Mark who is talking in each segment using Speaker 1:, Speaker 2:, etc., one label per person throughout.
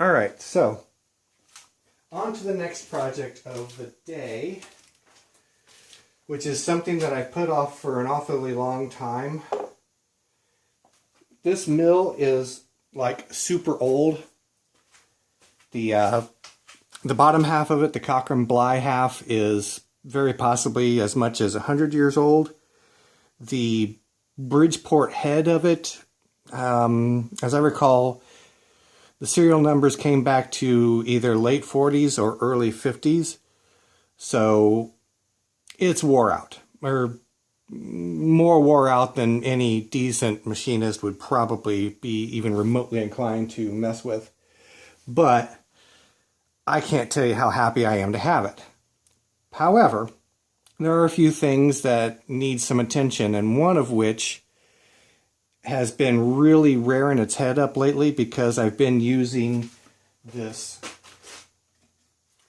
Speaker 1: All right, so on to the next project of the day, which is something that I put off for an awfully long time. This mill is like super old. The bottom half of it, the Cochran Bly half, is very possibly as much as 100 years old. The Bridgeport head of it, as I recall, the serial numbers came back to either late 40s or early 50s. So it's wore out, or more wore out than any decent machinist would probably be even remotely inclined to mess with. But I can't tell you how happy I am to have it. However, there are a few things that need some attention, and one of which has been really rearing its head up lately because I've been using this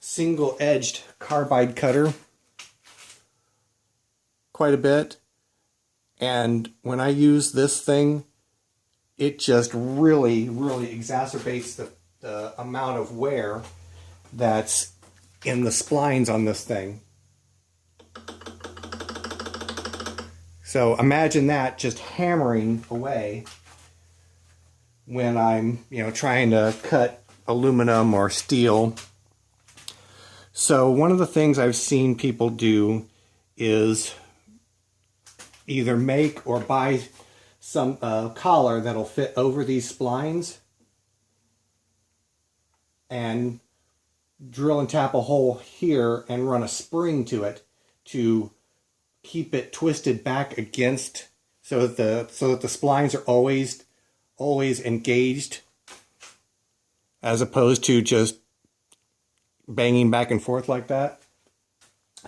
Speaker 1: single-edged carbide cutter quite a bit. And when I use this thing, it just really exacerbates the amount of wear that's in the splines on this thing. So imagine that just hammering away when I'm, trying to cut aluminum or steel. So one of the things I've seen people do is either make or buy some collar that'll fit over these splines and drill and tap a hole here and run a spring to it to keep it twisted back against, so that the splines are always engaged, as opposed to just banging back and forth like that.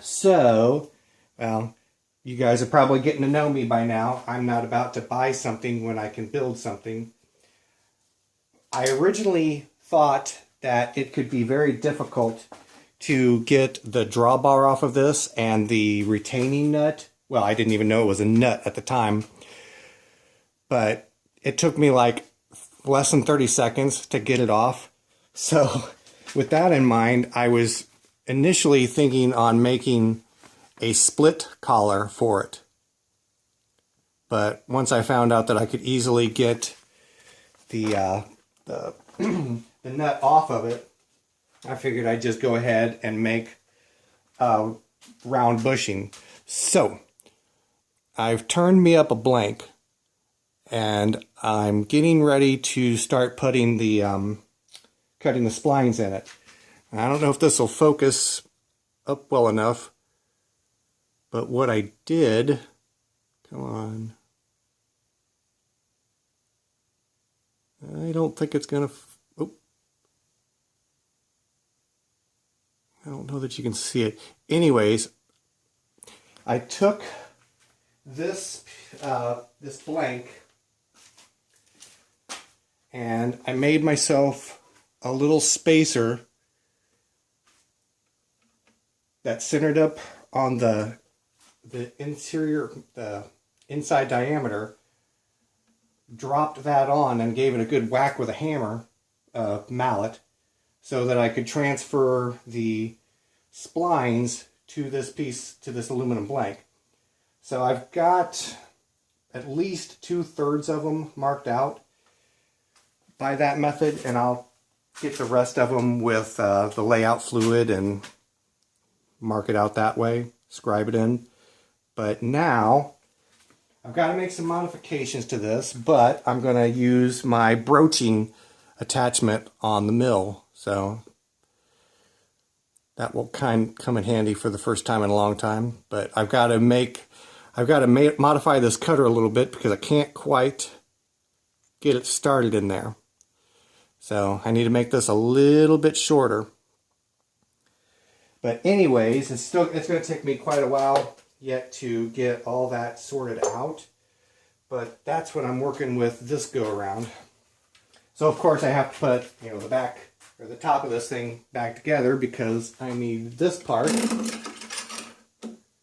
Speaker 1: So, well, you guys are probably getting to know me by now. I'm not about to buy something when I can build something. I originally thought that it could be very difficult to get the drawbar off of this and the retaining nut. Well, I didn't even know it was a nut at the time. But it took me like less than 30 seconds to get it off. So with that in mind, I was initially thinking on making a split collar for it. But once I found out that I could easily get the nut off of it, I figured I'd just go ahead and make round bushing. So I've turned me up a blank, and I'm getting ready to start putting the cutting the splines in it. I don't know if this will focus up well enough, but what I did, come on, I don't think it's gonna. I don't know that you can see it. Anyways, I took this blank and I made myself a little spacer that centered up on the inside diameter, dropped that on and gave it a good whack with a hammer, mallet, so that I could transfer the splines to this aluminum blank. So I've got at least 2/3 of them marked out by that method, and I'll get the rest of them with the layout fluid and mark it out that way, scribe it in. But now I've got to make some modifications to this, but I'm going to use my broaching attachment on the mill. So that will come in handy for the first time in a long time. But I've got to modify this cutter a little bit because I can't quite get it started in there. So I need to make this a little bit shorter. But anyways, it's going to take me quite a while yet to get all that sorted out. But that's what I'm working with this go around. So of course I have to put, the back or the top of this thing back together because I need this part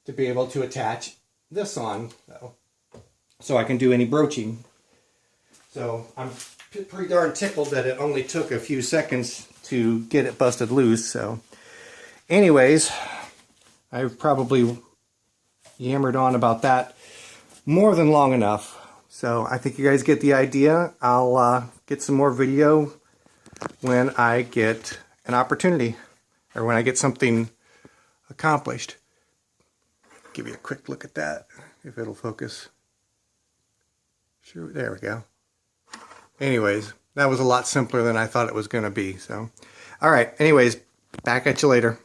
Speaker 1: to be able to attach this on, so I can do any broaching. So I'm pretty darn tickled that it only took a few seconds to get it busted loose. So anyways, I've probably yammered on about that more than long enough. So I think you guys get the idea. I'll get some more video when I get an opportunity or when I get something accomplished. Give you a quick look at that, if it'll focus. Sure, there we go. Anyways, that was a lot simpler than I thought it was going to be. So, all right. Anyways, back at you later.